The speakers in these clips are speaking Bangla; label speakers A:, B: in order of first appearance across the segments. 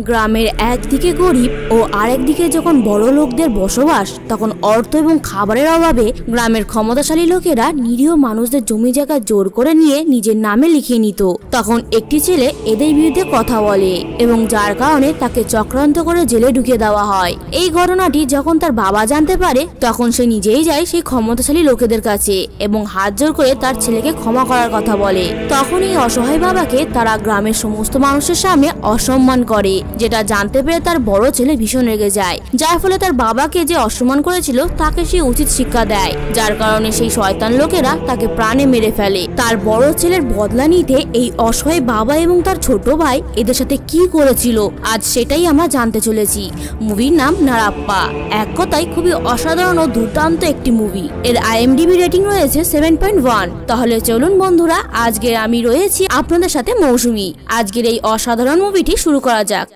A: গ্রামের একদিকে গরিব ও আরেকদিকে যখন বড় লোকদের বসবাস, তখন অর্থ এবং খাবারের অভাবে গ্রামের ক্ষমতাশালী লোকেরা নিরীহ মানুষদের জমি জায়গা জোর করে নিয়ে নিজের নামে লিখিয়ে নিত। তখন একটি ছেলে এদের বিরুদ্ধে কথা বলে এবং যার কারণে তাকে চক্রান্ত করে জেলে ঢুকিয়ে দেওয়া হয়। এই ঘটনাটি যখন তার বাবা জানতে পারে, তখন সে নিজেই যায় সেই ক্ষমতাশালী লোকেদের কাছে এবং হাত জোর করে তার ছেলেকে ক্ষমা করার কথা বলে। তখন এই অসহায় বাবাকে তারা গ্রামের সমস্ত মানুষের সামনে অসম্মান করে, যেটা জানতে পেরে তার বড় ছেলে ভীষণ রেগে যায়, যার ফলে তার বাবাকে যে অসম্মান করেছিল তাকে সে উচিত শিক্ষা দেয়, যার কারণে সেই শয়তান লোকেরা তাকে প্রাণে মেরে ফেলে। তার বড় ছেলের বদলা নিতে এই অসহায় বাবা এবং তার ছোট ভাই এদের সাথে কি করেছিল, আজ সেটাই আমরা জানতে চলেছি। মুভির নাম নারাপ্পা। এক কথায় খুবই অসাধারণ ও দুর্দান্ত একটি মুভি। এর IMDb রেটিং রয়েছে 7.1। তাহলে চলুন বন্ধুরা, আজকে আমি রয়েছি আপনাদের সাথে মৌসুমী। আজকের এই অসাধারণ মুভিটি শুরু করা যাক।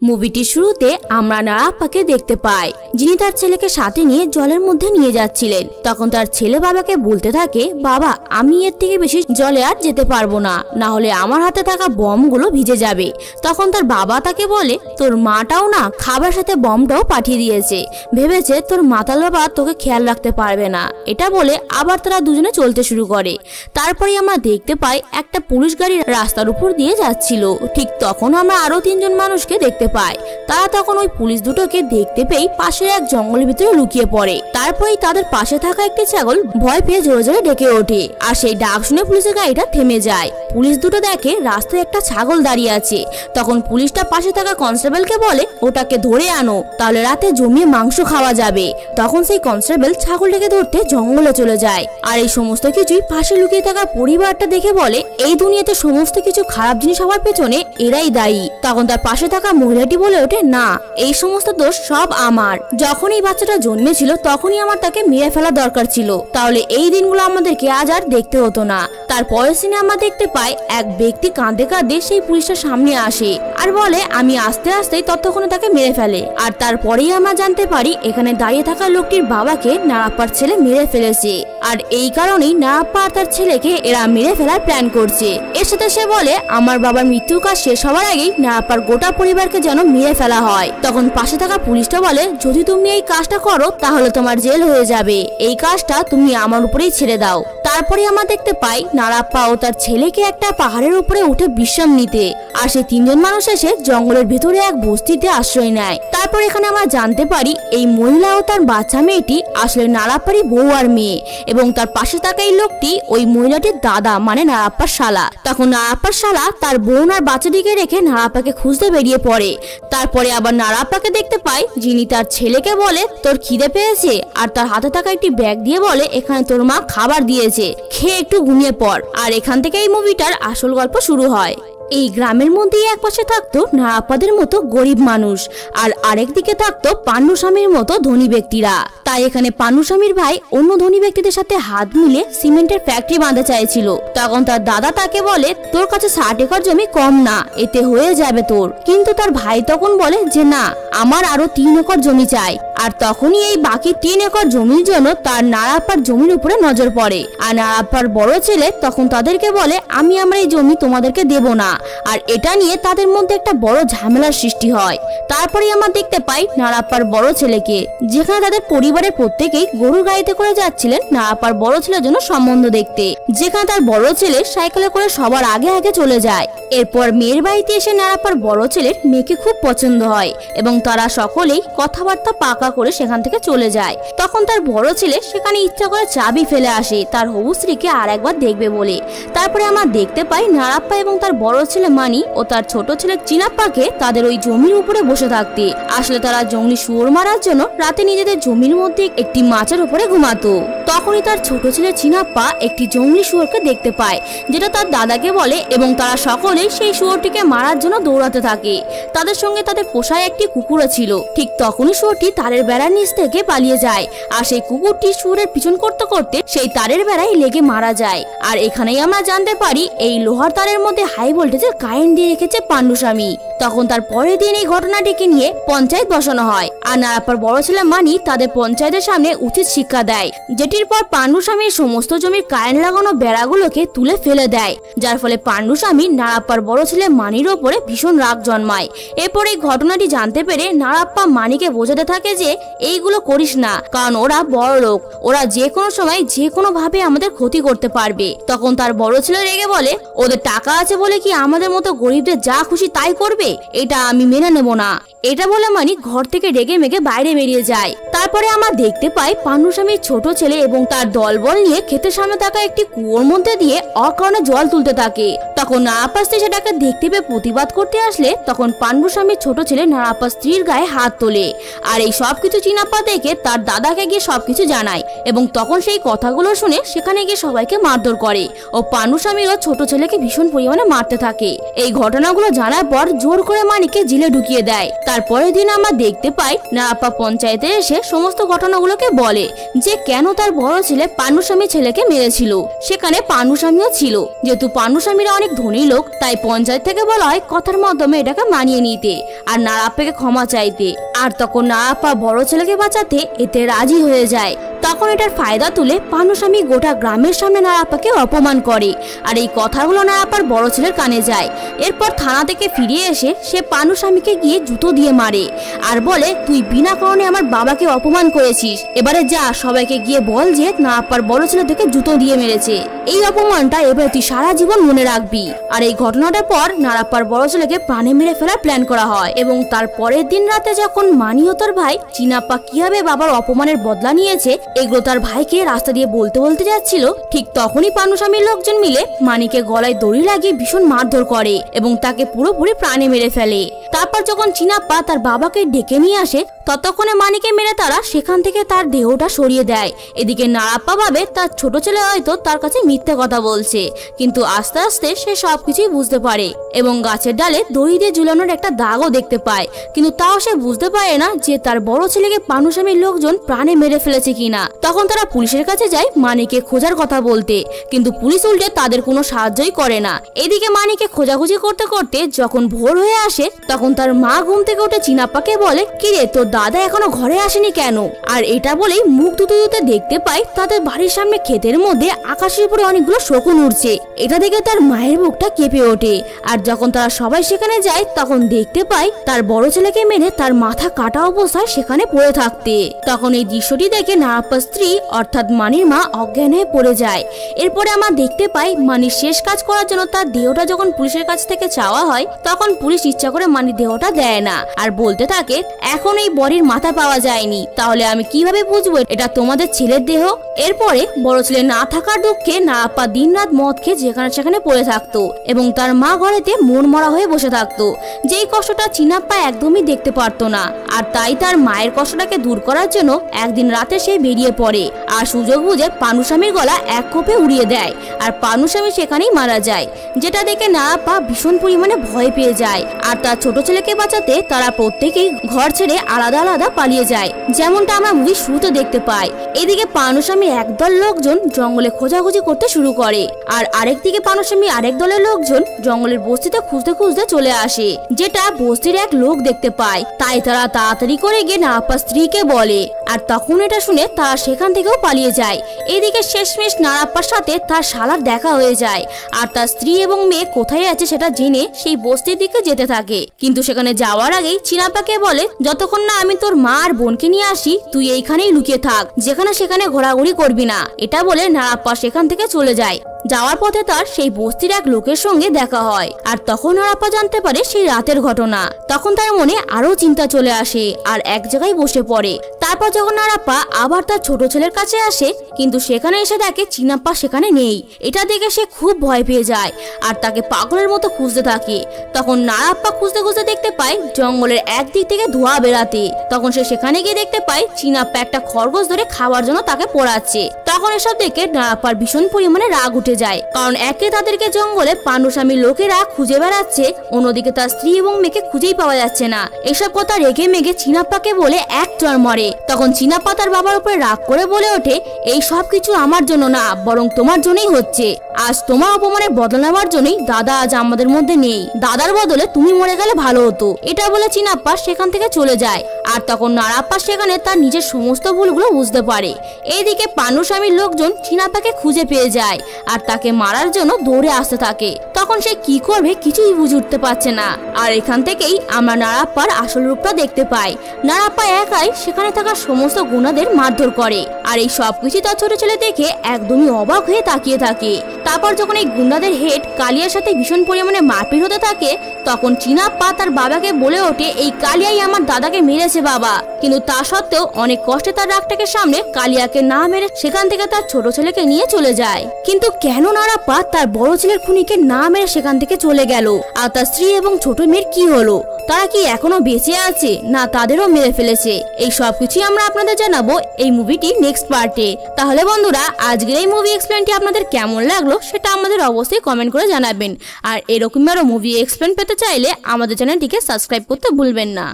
A: মুভিটির শুরুতে আমরা নারাপ্পাকে দেখতে পাই, যিনি তার ছেলেকে সাথে নিয়ে জলের মধ্যে নিয়ে যাচ্ছিলেন। তখন তার ছেলে বাবাকে বলতে থাকে, বাবা আমি এর থেকে বেশি জলে আর যেতে পারবো না, না হলে আমার হাতে থাকা বমগুলো ভিজে যাবে। তখন তার বাবা তাকে বলে, তোর মাটাও না খাবার সাথে বমটাও পাঠিয়ে দিয়েছে, ভেবেছে তোর মাতাল বাবা তোকে খেয়াল রাখতে পারবে না। এটা বলে আবার তারা দুজনে চলতে শুরু করে। তারপরে আমরা দেখতে পাই একটা পুলিশ গাড়ি রাস্তার উপর দিয়ে যাচ্ছিল। ঠিক তখন আমরা আরো 3 জন মানুষকে দেখতে পায়। তারা তখন ওই পুলিশ দুটোকে দেখতে পেয়ে পাশের এক জঙ্গলের ভিতরে লুকিয়ে পড়ে। তারপরেই তাদের পাশে থাকা একটি ছাগল ভয় পেয়ে জোরে জোরে ডেকে ওঠে, আর সেই ডাক শুনে পুলিশের গাড়িটা থেমে যায়। পুলিশ দুটো দেখে রাস্তায় একটা ছাগল দাঁড়িয়ে আছে। তখন পুলিশটা পাশে থাকা কনস্টেবলকে বলে, ওটাকে ধরে আনো, তাহলে রাতে জমিয়ে মাংস খাওয়া যাবে। তখন সেই কনস্টেবল ছাগলটাকে ধরতে জঙ্গলে চলে যায়। আর এই সমস্ত কিছুই পাশে লুকিয়ে থাকা পরিবারটা দেখে বলে, এই দুনিয়াতে সমস্ত কিছু খারাপ জিনিস হওয়ার পেছনে এরাই দায়ী। তখন তার পাশে থাকা মহিলাটি বলে ওঠে, না এই সমস্ত দোষ সব আমার। যখন এই বাচ্চাটা জন্মেছিল তখনই আমার তাকে মেরে ফেলা দরকার ছিল, তাহলে এই দিনগুলো আমাদেরকে আজ আর দেখতে হতো না। তারপরের সিনে আমরা দেখতে পাই এক ব্যক্তি কাঁদে কাঁদে সেই পুলিশের সামনে আসে আর বলে, আমি আস্তে আস্তেই ততক্ষণে তাকে মেরে ফেলে। আর তারপরেই আমরা জানতে পারি এখানে দাঁড়িয়ে থাকা লোকটির বাবাকে নারাপ্পার ছেলে মেরে ফেলেছে। আর এই কারণেই নারাপ্পা আর তার ছেলেকে এরা মেরে ফেলার প্ল্যান করছে। এর সাথে সে বলে, আমার বাবার মৃত্যুর কাজ শেষ হওয়ার আগেই নারাপ্পার গোটা পরিবারকে যেন মেরে ফেলা হয়। তখন পাশে থাকা পুলিশটা বলে, যদি তুমি এই কাজটা করো তাহলে তোমার জেল হয়ে যাবে, এই কাজটা তুমি আমার উপরেই ছেড়ে দাও। তারপরে আমরা দেখতে পাই নারাপ্পা ও তার ছেলেকে একটা পাহাড়ের উপরে উঠে বিশ্রাম নিতে, আর সেই 3 জন মানুষ এসে জঙ্গলের ভিতরে এক বস্তিতে আশ্রয় নেয়। তারপর এখানে আমরা জানতে পারি এই মহিলা ও তার বাচ্চা মেয়েটি আসলে নারাপ্পারই বউ আর মেয়ে, এবং তার পাশে থাকা এই লোকটি ওই মহিলাটির দাদা, মানে নারাপ্পার শালা। তখন নারাপ্পার শালা তার বোন আর বাচ্চাটিকে রেখে নারাপ্পাকে খুঁজতে বেরিয়ে পড়ে। তারপরে আবার নারাপ্পাকে দেখতে পাই, যিনি তার ছেলেকে বলে, তোর খিদে পেয়েছে, আর তার হাতে থাকা একটি ব্যাগ দিয়ে বলে, এখানে তোর মা খাবার দিয়েছে, খেয়ে একটু ঘুমিয়ে পড়। আর এখান থেকে এই মুভিটার আসল গল্প শুরু হয়। এই গ্রামের মধ্যেই এক পাশে থাকতো নারাপ্পাদের মতো গরিব মানুষ, আর আরেক দিকে থাকতো পান্নুস্বামীর মতো ধনী ব্যক্তিরা। তাই এখানে পান্নুস্বামীর ভাই অন্য ধনী ব্যক্তিদের সাথে হাত মিলে সিমেন্টের ফ্যাক্টরি বাঁধতে চাইছিল। তখন তার দাদা তাকে বলে, তোর কাছে 60 একর জমি কম না, এতে হয়ে যাবে তোর। কিন্তু তার ভাই তখন বলে যে না, আমার আরো 3 একর জমি চাই। আর তখনই এই বাকি 3 একর জমির জন্য তার নারাপ্পার জমির উপরে নজর পড়ে। আর নারাপ্পার বড় ছেলে তখন তাদেরকে বলে, আমি আমার এই জমি তোমাদেরকে দেব না। আর এটা নিয়ে তাদের মধ্যে একটা বড় ঝামেলার সৃষ্টি হয়। তারপরে আমরা দেখতে পাই নারাপ্পার বড় ছেলেকে, যেখানে তাদের পরিবারের প্রত্যেকেই গরুর গাড়িতে করে যাচ্ছিলেন নারাপ্পার বড় ছেলের জন্য সম্বন্ধ দেখতে, যেখানে তার বড় ছেলে সাইকেলে করে সবার আগে আগে চলে যায়। এরপর মেয়ের বাড়িতে এসে নারাপ্পার বড় ছেলের মেয়েকে খুব পছন্দ হয় এবং তারা সকলেই কথাবার্তা পাকা করে সেখান থেকে চলে যায়। তখন তার বড় ছেলে সেখানে ইচ্ছা করে চাবি ফেলে আসে তার হবু স্ত্রীকে আর একবার দেখবে বলে। তারপরে আমরা দেখতে পাই নারাপ্পা এবং তার বড় ছেলে মানি ও তার ছোট ছেলে চিনাপ্পাকে তাদের ওই জমির উপরে বসে থাকতে। আসলে তারা জঙ্গলি শুয়োর মারার জন্য রাতে নিজেদের জমির মধ্যে একটি মাচার উপরে ঘুমাতো। তখনই তার ছোট ছেলে চিনাপ্পা একটি জঙ্গলি শুয়োরকে দেখতে পায়, যেটা তার দাদাকে বলে, এবং তারা সকলেই সেই শুয়োরটিকে মারার জন্য দৌড়াতে থাকে। তাদের সঙ্গে তাদের পোষায় একটি কুকুরও ছিল। ঠিক তখনই শুয়োরটি তারের বেড়ার নিচ থেকে পালিয়ে যায়, আর সেই কুকুরটি শুয়োরের পিছন করতে করতে সেই তারের বেড়ায় লেগে মারা যায়। আর এখানেই আমরা জানতে পারি এই লোহার তারের মধ্যে হাই ভোল্টেজ ভোল্টেজের কারেন্ট দিয়ে রেখেছে পাণ্ডুস্বামী। তখন তার পরের দিন এই ঘটনাটিকে নিয়ে পঞ্চায়েত বসানো হয় আর নারাপ্পার বড় ছেলে মানি তাদের পঞ্চায়েতের সামনে উচিত শিক্ষা দেয়, যেটির পর পাণ্ডুস্বামীর সমস্ত জমির কারেন্ট লাগানো বেড়াগুলোকে তুলে ফেলে দেয়, যার ফলে পাণ্ডুস্বামী নারাপ্পার বড় ছেলে মানির ওপরে ভীষণ রাগ জন্মায়। এরপর এই ঘটনাটি জানতে পেরে নারাপ্পা মানিকে বোঝাতে থাকে যে এইগুলো করিস না, কারণ ওরা বড় লোক, ওরা যে কোনো সময় যে কোনো ভাবে আমাদের ক্ষতি করতে পারবে। তখন তার বড় ছেলে রেগে বলে, ওদের টাকা আছে বলে কি আমাদের মতো গরিবদের যা খুশি তাই করবে? এটা আমি মেনে নেব না। এটা বলে মানি ঘর থেকে রেগে মেগে বাইরে বেরিয়ে যায়। তারপরে আমরা দেখতে পাই পাণ্ডুস্বামীর ছোট ছেলে এবং তার দলবল নিয়ে ক্ষেতের সামনে থাকা একটি কুয়োর মধ্যে দিয়ে অকারণে জল তুলতে থাকে। তখন নারাপ্পার স্ত্রী সেটাকে দেখতে পেয়ে প্রতিবাদ করতে আসলে তখন পাণ্ডুস্বামীর ছোট ছেলে নারাপ্পার স্ত্রীর গায়ে হাত তোলে। আর এই সবকিছু চিনাপ্পা দেখে তার দাদাকে গিয়ে সবকিছু জানায় এবং তখন সেই কথাগুলো শুনে সেখানে গিয়ে সবাইকে মারধর করে ও পাণ্ডুস্বামীরও ছোট ছেলেকে ভীষণ পরিমাণে মারতে থাকে। এই ঘটনাগুলো জানার পর জোর করে মানিককে জেলে ঢুকিয়ে দেয়। তারপরের দিন আমরা দেখতে পাই নারাপ্পা পঞ্চায়েতে এসে সমস্ত ঘটনাগুলোকে বলে যে কেন তার বড় ছেলে পাণ্ডুস্বামীর ছেলেকে মেরেছিল। সেখানে পাণ্ডুস্বামীও ছিল। যেহেতু পাণ্ডুস্বামীরা অনেক ধনী লোক, তাই পঞ্চায়েত থেকে বলা হয় কথার মাধ্যমে এটাকে মানিয়ে নিতে আর নারাপ্পাকে ক্ষমা চাইতে। আর তখন নারাপ্পা বড় ছেলেকে বাঁচাতে এতে রাজি হয়ে যায়। তখন এটার ফায়দা তুলে পাণ্ডুস্বামী গোটা গ্রামের সামনে নারাপ্পাকে অপমান করে আর এই কথাগুলো নারাপ্পার বড় ছেলের কানে যায়। এরপর থানা থেকে ফিরে এসে সে পাণ্ডুস্বামীকে গিয়ে জুতো দিয়ে মারে আর বলে, তুই বিনা কারণে আমার বাবাকে অপমান করেছিস, এবারে যা সবাইকে গিয়ে বল যে নারাপ্পার বড় ছেলে তোকে জুতো দিয়ে মেরেছে। এই অপমানটা এবার তুই সারা জীবন মনে রাখবি। আর এই ঘটনাটার পর নারাপ্পার বড় ছেলেকে প্রাণে মেরে ফেলার প্ল্যান করা হয় এবং তার পরের দিন রাতে যখন মানি ও তার ভাই চিনাপ্পা কিভাবে বাবার অপমানের বদলা নিয়েছে এগুলো তার ভাইকে রাস্তা দিয়ে বলতে বলতে যাচ্ছিল, ঠিক তখনই পাণ্ডুস্বামীর লোকজন মিলে মানিকে গলায় দড়ি লাগিয়ে ভীষণ মারধর করে এবং তাকে পুরোপুরি প্রাণে মেরে ফেলে। তারপর যখন চিনাপ্পা তার বাবাকে ডেকে নিয়ে আসে ততক্ষণে মানিকে মেরে তারা সেখান থেকে তার দেহটা সরিয়ে দেয়। এদিকে নারাপ্পা ভাবে তার ছোট ছেলে হয়তো তার কাছে মিথ্যে কথা বলছে, কিন্তু আস্তে আস্তে সে সবকিছুই বুঝতে পারে এবং গাছের ডালে দড়ি দিয়ে ঝুলানোর একটা দাগও দেখতে পায়, কিন্তু তাও সে বুঝতে পারে না যে তার বড় ছেলেকে পাণ্ডুস্বামীর লোকজন প্রাণে মেরে ফেলেছে কিনা। তখন তারা পুলিশের কাছে যায় মানিকে খোঁজার কথা বলতে, কিন্তু পুলিশ উল্টে তাদের কোনো সাহায্যই করে না। এদিকে মানিকে খোঁজাখুঁজি করতে করতে যখন ভোর হয়ে আসে তখন তার মা ঘুম থেকে উঠে চিনাপ্পাকে বলে, কিরে তোর দাদা এখনো ঘরে আসেনি কেন? আর এটা বলেই মুখ ধুতে ধুতে দেখতে পাই তাদের বাড়ির সামনে ক্ষেতের মধ্যে আকাশের উপরে অনেকগুলো শকুন উড়ছে। এটা দেখে তার মায়ের বুকটা কেঁপে ওঠে। আর যখন তারা সবাই সেখানে যায় তখন দেখতে পাই তার বড় ছেলেকে মেরে তার মাথা কাটা অবস্থায় সেখানে পড়ে থাকতে। তখন এই দৃশ্যটি দেখে নারাপ্পার স্ত্রী অর্থাৎ মানির মা অজ্ঞান হয়ে পড়ে যায়। এরপরে আমরা দেখতে পাই মানির শেষ কাজ করার জন্য তার দেহটা যখন পুলিশের কাছ থেকে চাওয়া হয় তখন পুলিশ ইচ্ছা করে মানির দেহটা দেয় না আর বলতে থাকে, এখন এই বডির মাথা পাওয়া যায়নি, তাহলে আমি কিভাবে বুঝবো এটা তোমাদের ছেলের দেহ? এরপরে বড় ছেলে না থাকার দুঃখে নারাপ্পা দিনরাত মদ খেয়ে যেখানে সেখানে পড়ে থাকতো এবং তার মা ঘরেতে মন মরা হয়ে বসে থাকতো। যেই কষ্টটা চিনাপ্পা একদমই দেখতে পারতো না, আর তাই তার মায়ের কষ্টটাকে দূর করার জন্য একদিন রাতে সে বেরিয়ে পড়ে আর সুযোগ বুঝে পাণ্ডুস্বামীর গলা এক কোপে উড়িয়ে দেয় আর পাণ্ডুস্বামী সেখানেই মারা যায়। যেটা দেখে নারাপ্পা ভীষণ পরিমাণে ভয় পেয়ে যায় আর তার ছোট ছেলেকে বাঁচাতে তারা প্রত্যেকেই ঘর ছেড়ে আলাদা আলাদা পালিয়ে যায়, যেমনটা আমরা মুভি শুরুতে দেখতে পাই। এদিকে পাণ্ডুস্বামীর একদল লোকজন জঙ্গলে খোঁজাখুঁজি করতে শুরু করে আর আরেকদিকে পাণ্ডুস্বামী আরেক দলের লোকজন জঙ্গলের বস্তিতে খুঁজতে খুঁজতে চলে আসে, যেটা বস্তির এক লোক দেখতে পায়। তাই তারা তাড়াতাড়ি করে গিয়ে নারাপ্পার স্ত্রীকে বলে আর তখন এটা শুনে তারা সেখান থেকেও পালিয়ে যায়। এদিকে শেষমেশ নারাপ্পার সাথে তার শালার দেখা হয়ে যায় আর তার স্ত্রী এবং মেয়ে কোথায় আছে সেটা জেনে সেই বস্তির দিকে যেতে থাকে, কিন্তু সেখানে যাওয়ার আগেই চিনাপ্পাকে বলে, যতক্ষণ না আমি তোর মা আর বোনকে নিয়ে আসি তুই এইখানেই লুকিয়ে থাক, যেখানে সেখানে ঘোরাঘুরি করবি না। এটা বলে নারাপ্পা সেখান থেকে চলে যায়। যাওয়ার পথে তার সেই বস্তির এক লোকের সঙ্গে দেখা হয় আর তখন নারাপ্পা জানতে পারে সেই রাতের ঘটনা। তখন তার মনে আরো চিন্তা চলে আসে আর এক জায়গায় বসে পড়ে। তারপর যখন নারাপ্পা আবার তার ছোট ছেলের কাছে আসে কিন্তু সেখানে এসে দেখে চিনাপ্পা সেখানে নেই। এটা দেখে সে খুব ভয় পেয়ে যায় আর তাকে পাগলের মতো খুঁজতে থাকে। তখন নারাপ্পা খুঁজতে খুঁজতে দেখতে পায় জঙ্গলের একদিক থেকে ধোঁয়া বেরাতে। তখন সে সেখানে গিয়ে দেখতে পায় চিনাপ্পা একটা খরগোশ ধরে খাওয়ার জন্য তাকে পোড়াচ্ছে। তখন এসব দেখে নারাপ্পার ভীষণ পরিমাণে রাগ উঠে যায়, কারণ একে তাদেরকে জঙ্গলে পাণ্ডুস্বামীর লোকেরা খুঁজে বেড়াচ্ছে, অন্যদিকে তার স্ত্রী এবং মেয়েকে খুঁজেই পাওয়া যাচ্ছে না। এসব কথা রেগে মেগে চিনাপ্পাকে বলে এক চড় মারে। তখন চিনাপ্পা তার বাবার উপরে রাগ করে বলে ওঠে, এই সব কিছু আমার জন্য না, বরং তোমার জন্যই হচ্ছে। আজ তোমার অপমানের বদলা নেওয়ার জন্যই দাদা আজ আমাদের মধ্যে নেই। দাদার বদলে তুমি মরে গেলে ভালো হতো। এটা বলে চিনাপ্পা সেখান থেকে চলে যায়। আর তখন নারাপ্পা সেখানে তার নিজের সমস্ত ভুলগুলো বুঝতে পারে। এইদিকে পাণ্ডুস্বামীর লোকজন চিনাপ্পাকে খুঁজে পেয়ে যায় আর তাকে মারার জন্য দৌড়ে আসতে থাকে। তখন সে কি করবে কিছুই বুঝে উঠতে পারছে না। আর এখান থেকেই আমরা নারাপ্পার আসল রূপটা দেখতে পাই। নারাপ্পা একাই সেখানে থাকা সমস্ত গুণাদের মারধর করে, আর এই সবকিছু তার ছোট ছেলে দেখে একদমই অবাক হয়ে তাকিয়ে থাকে। তারপর যখন এই গুন্ডাদের হেড কালিয়ার সাথে ভীষণ পরিমাণে মারপিট হতে থাকে, তখন চিনাপ্পা তার বাবাকে বলে ওঠে, এই কালিয়াই আমার দাদাকে মেরেছে বাবা। কিন্তু তা সত্ত্বেও অনেক কষ্টে তার রাগটাকে সামনে কালিয়াকে না মেরে সেখান থেকে তার ছোট ছেলেকে নিয়ে চলে যায়। কিন্তু কেন নারাপ্পা তার বড় ছেলের খুনিকে না মেরে সেখান থেকে চলে গেল? আর তার স্ত্রী এবং ছোট মেয়ের কি হলো? তারা কি এখনো বেঁচে আছে, না তাদেরও মেরে ফেলেছে? এই সবকিছুই আমরা আপনাদের জানাবো এই মুভিটি নেক্সট পার্টে। তাহলে বন্ধুরা, আজকের এই মুভি এক্সপ্লেনটি আপনাদের কেমন লাগলো সেটা আমাদের অবশ্যই কমেন্ট করে জানাবেন। আর এরকম আরো মুভি এক্সপ্লেন পেতে চাইলে আমাদের চ্যানেলটিকে সাবস্ক্রাইব করতে ভুলবেন না।